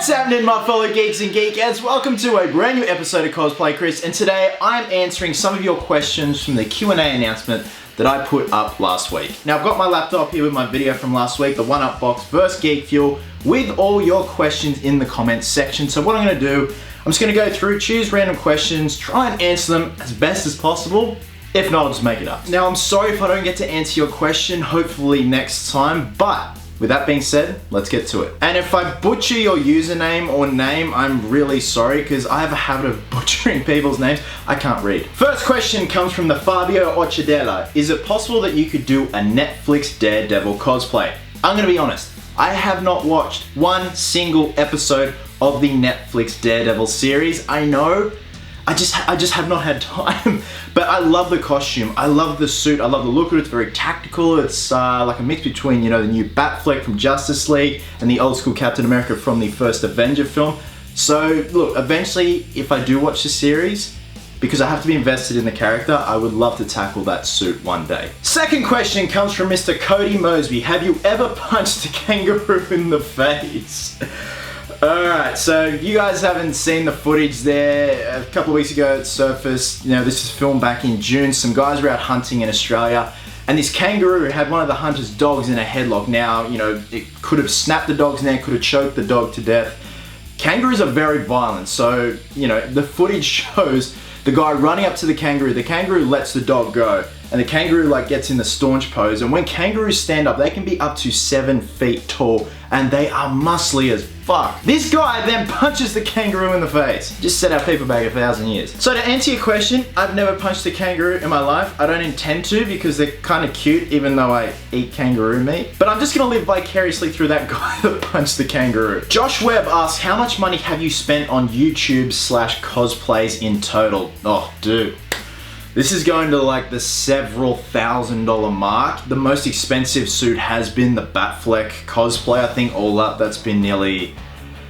What's happening, my fellow geeks and geekettes? Welcome to a brand new episode of Cosplay Chris, and today I'm answering some of your questions from the Q&A announcement that I put up last week. Now I've got my laptop here with my video from last week, the 1UP box vs Geek Fuel, with all your questions in the comments section. So what I'm going to do, I'm just going to go through, choose random questions, try and answer them as best as possible. If not, I'll just make it up. Now I'm sorry if I don't get to answer your question, hopefully next time, but with that being said, let's get to it. And if I butcher your username or name, I'm really sorry because I have a habit of butchering people's names. I can't read. First question comes from the Fabio Occidella. Is it possible that you could do a Netflix Daredevil cosplay? I'm gonna be honest, I have not watched one single episode of the Netflix Daredevil series. I know, I just have not had time. But I love the costume, I love the suit, I love the look of it. It's very tactical. It's like a mix between, you know, the new Batfleck from Justice League and the old school Captain America from the first Avenger film. So look, eventually, if I do watch the series, because I have to be invested in the character, I would love to tackle that suit one day. Second question comes from Mr. Cody Mosby. Have you ever punched a kangaroo in the face? Alright, so you guys haven't seen the footage there. A couple of weeks ago it surfaced, you know, this was filmed back in June. Some guys were out hunting in Australia and this kangaroo had one of the hunter's dogs in a headlock. Now, you know, it could have snapped the dog's neck, could have choked the dog to death. Kangaroos are very violent, so, you know, the footage shows the guy running up to the kangaroo lets the dog go, and the kangaroo like gets in the staunch pose, and when kangaroos stand up, they can be up to 7 feet tall, and they are muscly as fuck. This guy then punches the kangaroo in the face. Just set our people back 1,000 years. So to answer your question, I've never punched a kangaroo in my life. I don't intend to because they're kind of cute, even though I eat kangaroo meat. But I'm just gonna live vicariously through that guy that punched the kangaroo. Josh Webb asks, how much money have you spent on YouTube/cosplays in total? Oh, dude. This is going to like the several $1,000 mark. The most expensive suit has been the Batfleck cosplay. I think all up that's been nearly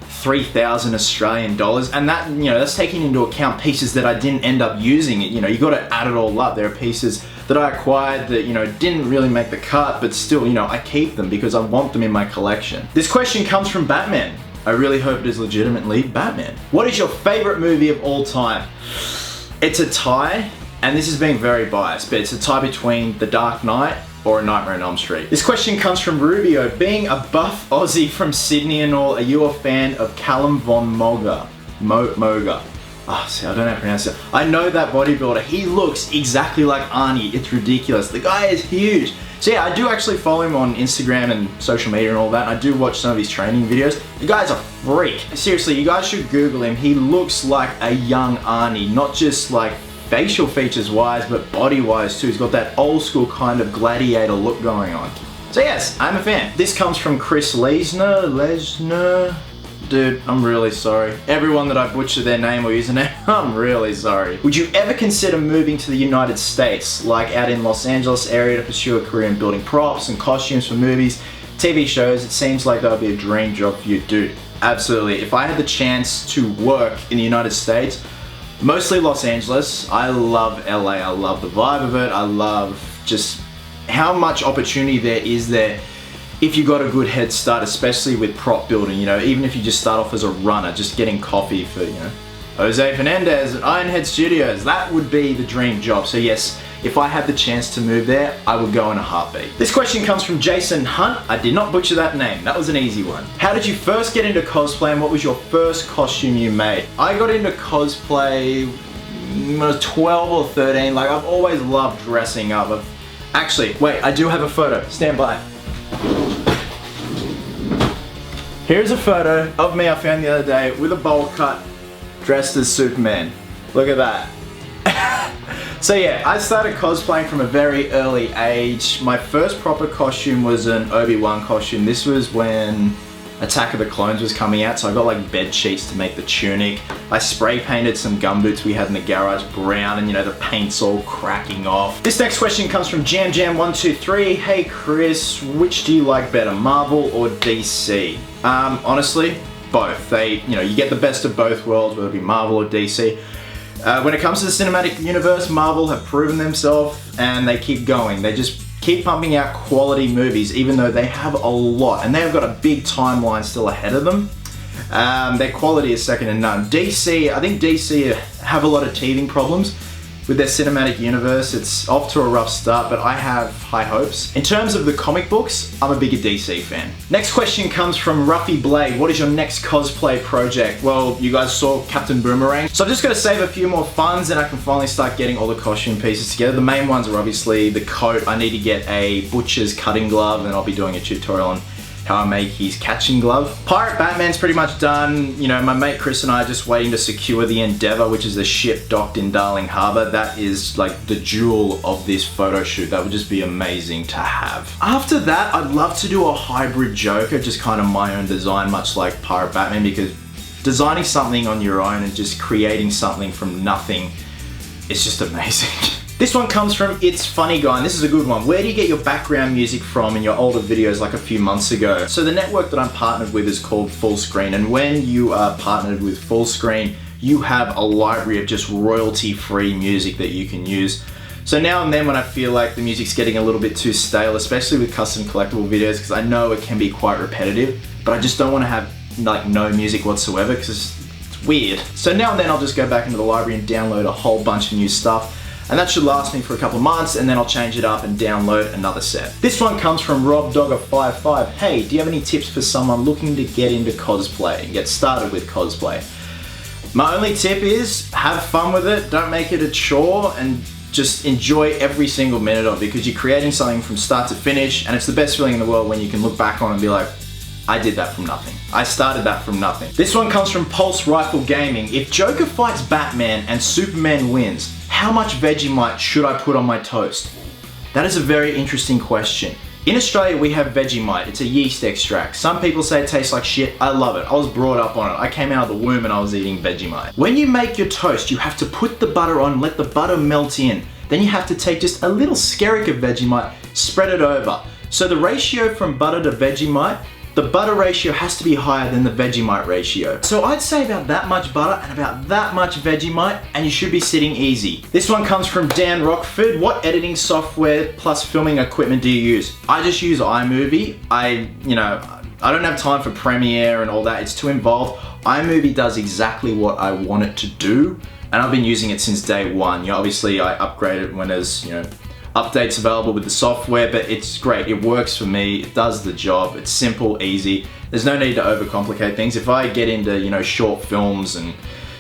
3,000 Australian dollars. And that, you know, that's taking into account pieces that I didn't end up using. You know, you got to add it all up. There are pieces that I acquired that, you know, didn't really make the cut, but still, you know, I keep them because I want them in my collection. This question comes from Batman. I really hope it is legitimately Batman. What is your favorite movie of all time? It's a tie. And this is being very biased, but it's a tie between The Dark Knight or A Nightmare on Elm Street. This question comes from Rubio. Being a buff Aussie from Sydney and all, are you a fan of Callum Von Moga? Moga. Oh, see, I don't know how to pronounce it. I know that bodybuilder. He looks exactly like Arnie. It's ridiculous. The guy is huge. So yeah, I do actually follow him on Instagram and social media and all that. I do watch some of his training videos. The guy's a freak. Seriously, you guys should Google him. He looks like a young Arnie, not just like facial features wise, but body wise too. He's got that old school kind of gladiator look going on. So yes, I'm a fan. This comes from Chris Lesner. Dude, I'm really sorry. Everyone that I butcher their name or username, I'm really sorry. Would you ever consider moving to the United States, like out in Los Angeles area, to pursue a career in building props and costumes for movies, TV shows? It seems like that would be a dream job for you. Dude, absolutely. If I had the chance to work in the United States, mostly Los Angeles. I love LA. I love the vibe of it. I love just how much opportunity there is there if you got a good head start, especially with prop building. You know, even if you just start off as a runner, just getting coffee for, you know, Jose Fernandez at Ironhead Studios. That would be the dream job. So yes, if I had the chance to move there, I would go in a heartbeat. This question comes from Jason Hunt. I did not butcher that name. That was an easy one. How did you first get into cosplay and what was your first costume you made? I got into cosplay when I was 12 or 13. Like, I've always loved dressing up. Actually, wait, I do have a photo. Stand by. Here's a photo of me I found the other day with a bowl cut, dressed as Superman. Look at that. So yeah, I started cosplaying from a very early age. My first proper costume was an Obi-Wan costume. This was when Attack of the Clones was coming out, so I got like bed sheets to make the tunic. I spray painted some gumboots we had in the garage brown, and you know, the paint's all cracking off. This next question comes from JamJam123. Hey Chris, which do you like better, Marvel or DC? Honestly, both. You know, you get the best of both worlds, whether it be Marvel or DC. When it comes to the cinematic universe, Marvel have proven themselves and they keep going. They just keep pumping out quality movies, even though they have a lot and they have got a big timeline still ahead of them. Their quality is second to none. DC, I think DC have a lot of teething problems with their cinematic universe. It's off to a rough start, but I have high hopes. In terms of the comic books, I'm a bigger DC fan. Next question comes from Ruffy Blade. What is your next cosplay project? Well, you guys saw Captain Boomerang. So I'm just gonna save a few more funds and I can finally start getting all the costume pieces together. The main ones are obviously the coat. I need to get a butcher's cutting glove and I'll be doing a tutorial on how I make his catching glove. Pirate Batman's pretty much done. You know, my mate Chris and I are just waiting to secure the Endeavour, which is the ship docked in Darling Harbour. That is like the jewel of this photo shoot. That would just be amazing to have. After that, I'd love to do a hybrid Joker, just kind of my own design, much like Pirate Batman, because designing something on your own and just creating something from nothing is just amazing. This one comes from It's Funny Guy, and this is a good one. Where do you get your background music from in your older videos like a few months ago? So the network that I'm partnered with is called Full Screen, and when you are partnered with Full Screen, you have a library of just royalty-free music that you can use. So now and then when I feel like the music's getting a little bit too stale, especially with custom collectible videos, because I know it can be quite repetitive, but I just don't want to have like no music whatsoever because it's weird. So now and then I'll just go back into the library and download a whole bunch of new stuff. And that should last me for a couple of months, and then I'll change it up and download another set. This one comes from RobDogger55. Hey, do you have any tips for someone looking to get into cosplay and get started with cosplay? My only tip is have fun with it, don't make it a chore, and just enjoy every single minute of it, because you're creating something from start to finish, and it's the best feeling in the world when you can look back on and be like, I did that from nothing. I started that from nothing. This one comes from Pulse Rifle Gaming. If Joker fights Batman and Superman wins, how much Vegemite should I put on my toast? That is a very interesting question. In Australia, we have Vegemite. It's a yeast extract. Some people say it tastes like shit. I love it. I was brought up on it. I came out of the womb and I was eating Vegemite. When you make your toast, you have to put the butter on, let the butter melt in. Then you have to take just a little skerrick of Vegemite, spread it over. So the ratio from butter to Vegemite, the butter ratio has to be higher than the Vegemite ratio. So I'd say about that much butter and about that much Vegemite, and you should be sitting easy. This one comes from Dan Rockford. What editing software plus filming equipment do you use? I just use iMovie. I don't have time for Premiere and all that. It's too involved. iMovie does exactly what I want it to do, and I've been using it since day one. Obviously I upgrade it when there's, updates available with the software, but it's great. It works for me. It does the job. It's simple, easy. There's no need to overcomplicate things. If I get into, short films and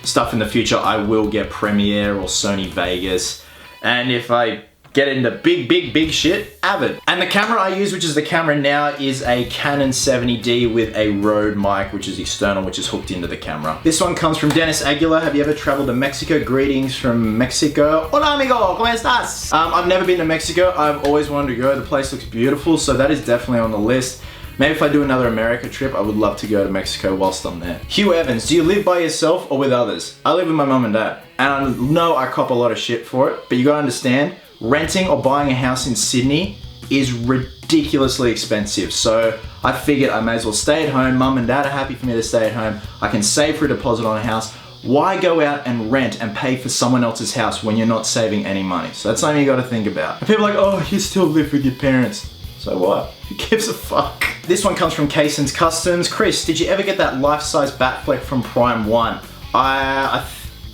stuff in the future, I will get Premiere or Sony Vegas. And if I get into big shit, Avid. And the camera I use, which is the camera now, is a Canon 70D with a Rode mic, which is external, which is hooked into the camera. This one comes from Dennis Aguilar. Have you ever traveled to Mexico? Greetings from Mexico. Hola amigo, ¿cómo estás? I've never been to Mexico. I've always wanted to go. The place looks beautiful, so that is definitely on the list. Maybe if I do another America trip, I would love to go to Mexico whilst I'm there. Hugh Evans, do you live by yourself or with others? I live with my mum and dad. And I know I cop a lot of shit for it, but you gotta understand, renting or buying a house in Sydney is ridiculously expensive. So I figured I may as well stay at home. Mum and dad are happy for me to stay at home. I can save for a deposit on a house. Why go out and rent and pay for someone else's house when you're not saving any money? So that's something you gotta think about. And people are like, oh, you still live with your parents. So what? Who gives a fuck? This one comes from Cason's Customs. Chris, did you ever get that life-size Batfleck from Prime 1? I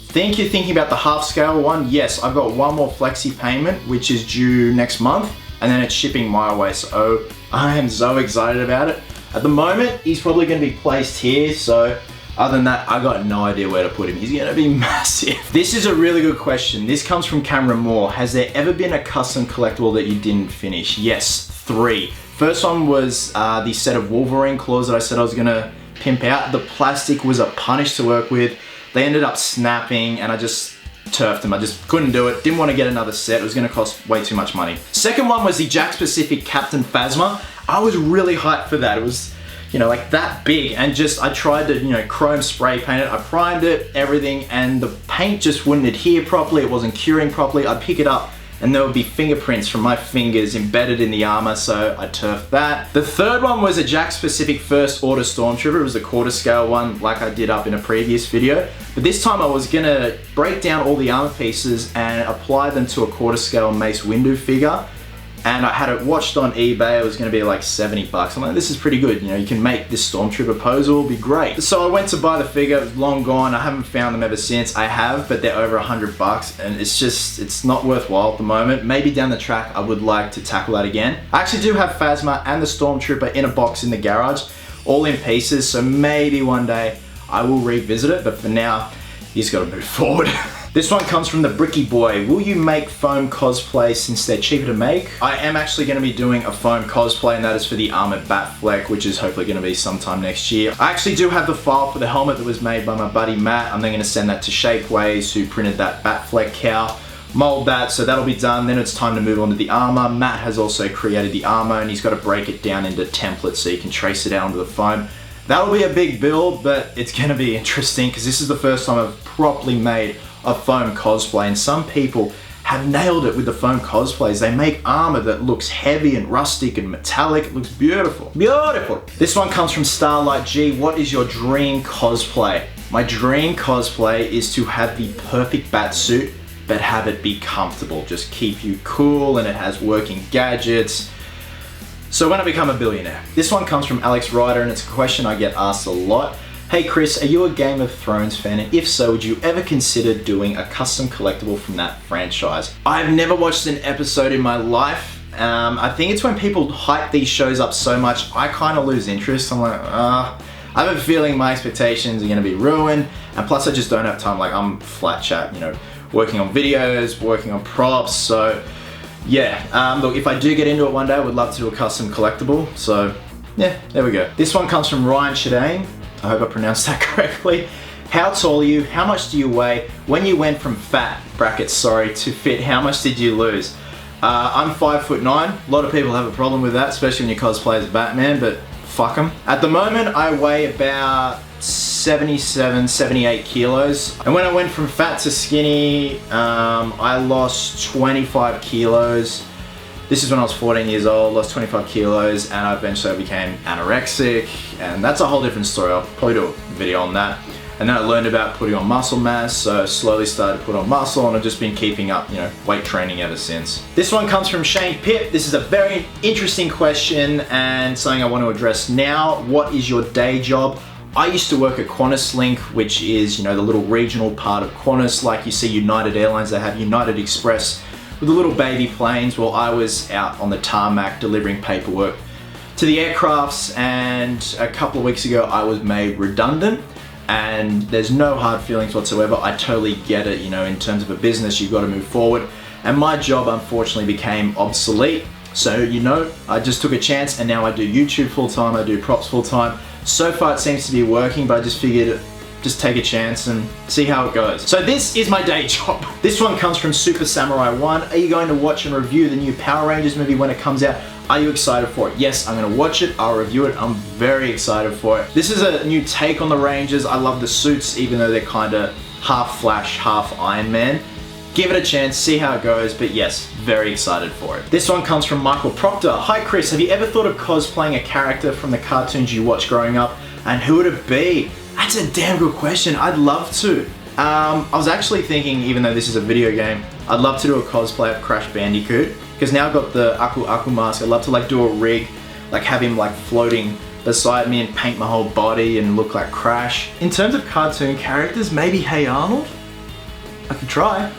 think you're thinking about the half-scale one. Yes, I've got one more flexi payment, which is due next month, and then it's shipping my way, so I am so excited about it. At the moment, he's probably gonna be placed here, so other than that, I got no idea where to put him. He's gonna be massive. This is a really good question. This comes from Cameron Moore. Has there ever been a custom collectible that you didn't finish? Yes, 3. First one was the set of Wolverine claws that I said I was gonna pimp out. The plastic was a punish to work with. They ended up snapping and I just turfed them. I just couldn't do it. Didn't want to get another set. It was gonna cost way too much money. Second one was the Jakks Pacific Captain Phasma. I was really hyped for that. It was, like that big, and just, I tried to, chrome spray paint it. I primed it, everything, and the paint just wouldn't adhere properly. It wasn't curing properly. I'd pick it up and there would be fingerprints from my fingers embedded in the armor, so I turfed that. The third one was a Jakks Pacific First Order Stormtrooper. It was a quarter scale one, like I did up in a previous video. But this time I was gonna break down all the armor pieces and apply them to a quarter scale Mace Windu figure. and I had it watched on eBay. It was going to be like 70 bucks. I'm like, this is pretty good. You know, you can make this Stormtrooper pose, it will be great. So I went to buy the figure. It was long gone. I haven't found them ever since. I have, but they're over 100 bucks, and it's not worthwhile at the moment. Maybe down the track I would like to tackle that again. I actually do have Phasma and the Stormtrooper in a box in the garage, all in pieces, so maybe one day I will revisit it, but for now, he's got to move forward. This one comes from the Bricky Boy. Will you make foam cosplay since they're cheaper to make? I am actually going to be doing a foam cosplay, and that is for the armored Batfleck, which is hopefully going to be sometime next year. I actually do have the file for the helmet that was made by my buddy Matt. I'm then going to send that to Shapeways, who printed that Batfleck cowl, mold that, so that'll be done. Then it's time to move on to the armor. Matt has also created the armor, and he's got to break it down into templates so you can trace it out onto the foam. That'll be a big build, but it's going to be interesting because this is the first time I've properly made a foam cosplay, and some people have nailed it with the foam cosplays. They make armor that looks heavy and rustic and metallic. It looks beautiful. Beautiful. This one comes from Starlight G. What is your dream cosplay? My dream cosplay is to have the perfect bat suit, but have it be comfortable. Just keep you cool, and it has working gadgets. So when I become a billionaire. This one comes from Alex Ryder, and it's a question I get asked a lot. Hey Chris, are you a Game of Thrones fan? And if so, would you ever consider doing a custom collectible from that franchise? I've never watched an episode in my life. I think it's when people hype these shows up so much, I kind of lose interest. I'm like, I have a feeling my expectations are going to be ruined. And plus I just don't have time. Like, I'm flat chat, you know, working on videos, working on props. So yeah, look, if I do get into it one day, I would love to do a custom collectible. So yeah, there we go. This one comes from Ryan Shadane. I hope I pronounced that correctly. How tall are you? How much do you weigh? When you went from fat, brackets, sorry, to fit, how much did you lose? I'm 5'9". A lot of people have a problem with that, especially when you cosplay as Batman, but fuck them. At the moment, I weigh about 77, 78 kilos. And when I went from fat to skinny, I lost 25 kilos. This is when I was 14 years old, lost 25 kilos, and I eventually became anorexic, and that's a whole different story. I'll probably do a video on that. And then I learned about putting on muscle mass, so slowly started to put on muscle, and I've just been keeping up, you know, weight training ever since. This one comes from Shane Pitt. This is a very interesting question and something I want to address now. What is your day job? I used to work at Qantas Link, which is, you know, the little regional part of Qantas, like you see United Airlines, they have United Express with the little baby planes. Well, I was out on the tarmac delivering paperwork to the aircrafts, and a couple of weeks ago I was made redundant, and there's no hard feelings whatsoever. I totally get it, you know, in terms of a business, you've got to move forward, and my job unfortunately became obsolete. So, you know, I just took a chance, and now I do YouTube full-time, I do props full-time. So far it seems to be working, but I just figured just take a chance and see how it goes. So this is my day job. This one comes from Super Samurai 1. Are you going to watch and review the new Power Rangers movie when it comes out? Are you excited for it? Yes, I'm going to watch it. I'll review it. I'm very excited for it. This is a new take on the Rangers. I love the suits, even though they're kind of half Flash, half Iron Man. Give it a chance, see how it goes, but yes, very excited for it. This one comes from Michael Proctor. Hi Chris, have you ever thought of cosplaying a character from the cartoons you watched growing up, and who would it be? That's a damn good question. I'd love to. I was actually thinking, even though this is a video game, I'd love to do a cosplay of Crash Bandicoot, because now I've got the Aku Aku mask. I'd love to like do a rig, like have him like floating beside me and paint my whole body and look like Crash. In terms of cartoon characters, maybe Hey Arnold? I could try.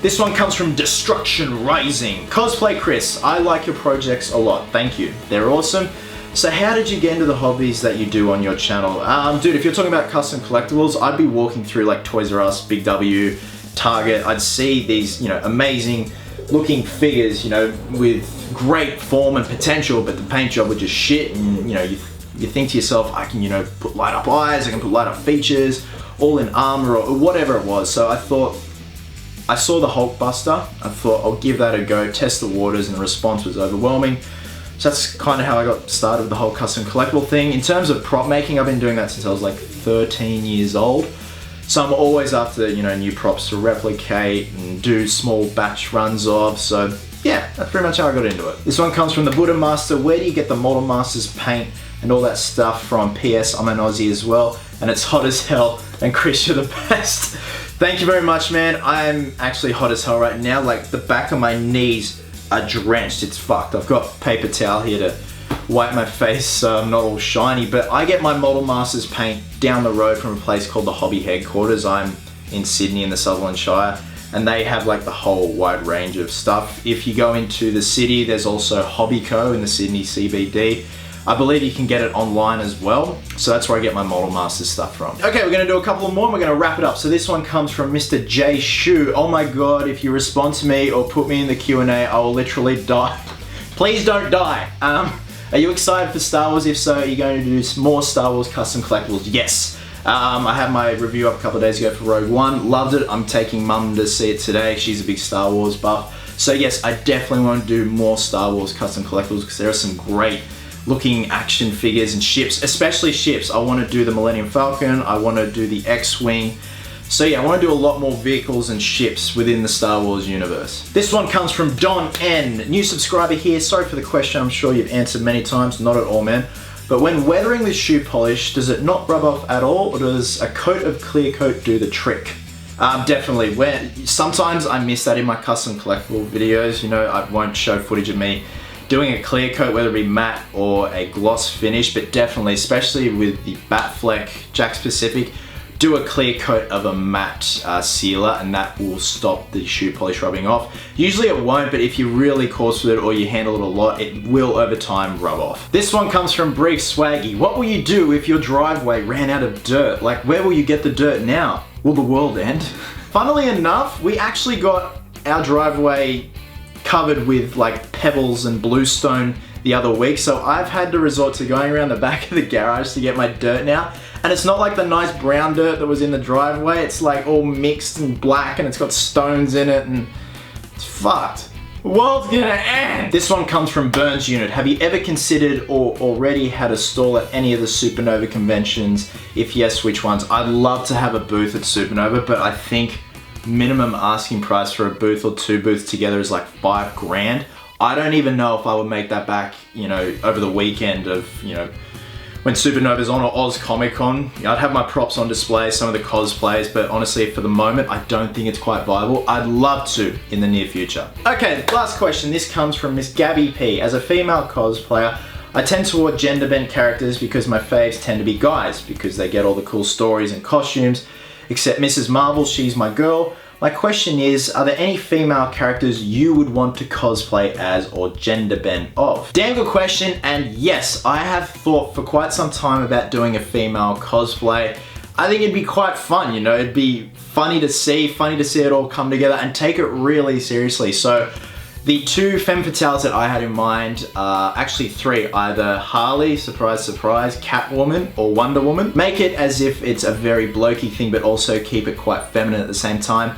This one comes from Destruction Rising. Cosplay Chris, I like your projects a lot. Thank you. They're awesome. So how did you get into the hobbies that you do on your channel? Dude, if you're talking about custom collectibles, I'd be walking through like Toys R Us, Big W, Target. I'd see these, you know, amazing looking figures, you know, with great form and potential, but the paint job would just shit, and you know, you think to yourself, I can, you know, put light up eyes, I can put light up features, all in armor or whatever it was. So I thought, I saw the Hulkbuster, I thought I'll give that a go, test the waters, and the response was overwhelming. So that's kind of how I got started with the whole custom collectible thing. In terms of prop making, I've been doing that since I was like 13 years old. So I'm always after, you know, new props to replicate and do small batch runs of. So yeah, that's pretty much how I got into it. This one comes from the Buddha Master. Where do you get the Model Masters paint and all that stuff from? PS, I'm an Aussie as well, and it's hot as hell, and Chris, you're the best. Thank you very much, man. I'm actually hot as hell right now. Like, the back of my knees are drenched. It's fucked. I've got paper towel here to wipe my face so I'm not all shiny, but I get my Model Masters paint down the road from a place called the Hobby Headquarters. I'm in Sydney in the Sutherland Shire, and they have like the whole wide range of stuff. If you go into the city, there's also Hobby Co in the Sydney CBD. I believe you can get it online as well. So that's where I get my Model Masters stuff from. Okay, we're gonna do a couple more and we're gonna wrap it up. So this one comes from Mr. J Shu. Oh my God, if you respond to me or put me in the Q&A, I will literally die. Please don't die. Are you excited for Star Wars? If so, are you going to do more Star Wars custom collectibles? Yes. I had my review up a couple of days ago for Rogue One. Loved it. I'm taking Mum to see it today. She's a big Star Wars buff. So yes, I definitely want to do more Star Wars custom collectibles because there are some great looking action figures and ships, especially ships. I want to do the Millennium Falcon. I want to do the X-Wing. So yeah, I want to do a lot more vehicles and ships within the Star Wars universe. This one comes from Don N. New subscriber here. Sorry for the question. I'm sure you've answered many times. Not at all, man. But when weathering with shoe polish, does it not rub off at all, or does a coat of clear coat do the trick? Definitely. Sometimes I miss that in my custom collectible videos. You know, I won't show footage of me doing a clear coat, whether it be matte or a gloss finish, but definitely, especially with the Batfleck Jakks Pacific, do a clear coat of a matte sealer, and that will stop the shoe polish rubbing off. Usually it won't, but if you're really coarse with it or you handle it a lot, it will over time rub off. This one comes from Brief Swaggy. What will you do if your driveway ran out of dirt? Like, where will you get the dirt now? Will the world end? Funnily enough, we actually got our driveway covered with like pebbles and bluestone the other week, so I've had to resort to going around the back of the garage to get my dirt now. And it's not like the nice brown dirt that was in the driveway. It's like all mixed and black, and it's got stones in it, and it's fucked. The world's gonna end. This one comes from Burns Unit. Have you ever considered or already had a stall at any of the Supernova conventions? If yes, which ones? I'd love to have a booth at Supernova, but I think minimum asking price for a booth or two booths together is like $5 grand. I don't even know if I would make that back, you know, over the weekend of, you know, when Supernova's on or Oz Comic Con. I'd have my props on display, some of the cosplays, but honestly, for the moment, I don't think it's quite viable. I'd love to in the near future. Okay, last question. This comes from Miss Gabby P. As a female cosplayer, I tend toward gender bent characters because my faves tend to be guys because they get all the cool stories and costumes, except Mrs. Marvel, she's my girl. My question is, are there any female characters you would want to cosplay as or gender bend of? Damn good question, and yes, I have thought for quite some time about doing a female cosplay. I think it'd be quite fun, you know, it'd be funny to see it all come together and take it really seriously. So the two femme fatales that I had in mind are actually three, either Harley, surprise, surprise, Catwoman, or Wonder Woman. Make it as if it's a very blokey thing, but also keep it quite feminine at the same time.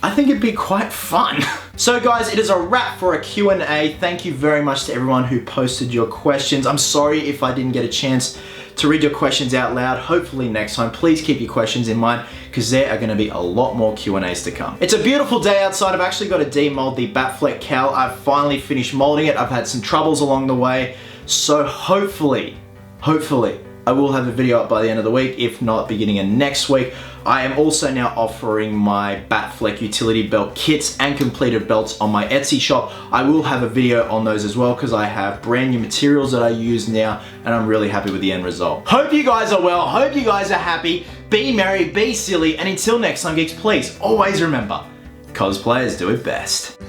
I think it'd be quite fun. So guys, it is a wrap for a Q&A. Thank you very much to everyone who posted your questions. I'm sorry if I didn't get a chance to read your questions out loud. Hopefully next time, please keep your questions in mind because there are gonna be a lot more Q&As to come. It's a beautiful day outside. I've actually got to demold the Batfleck cowl. I've finally finished molding it. I've had some troubles along the way. So hopefully, I will have a video up by the end of the week, if not beginning of next week. I am also now offering my Batfleck utility belt kits and completed belts on my Etsy shop. I will have a video on those as well because I have brand new materials that I use now and I'm really happy with the end result. Hope you guys are well, hope you guys are happy, be merry, be silly, and until next time geeks, please always remember, cosplayers do it best.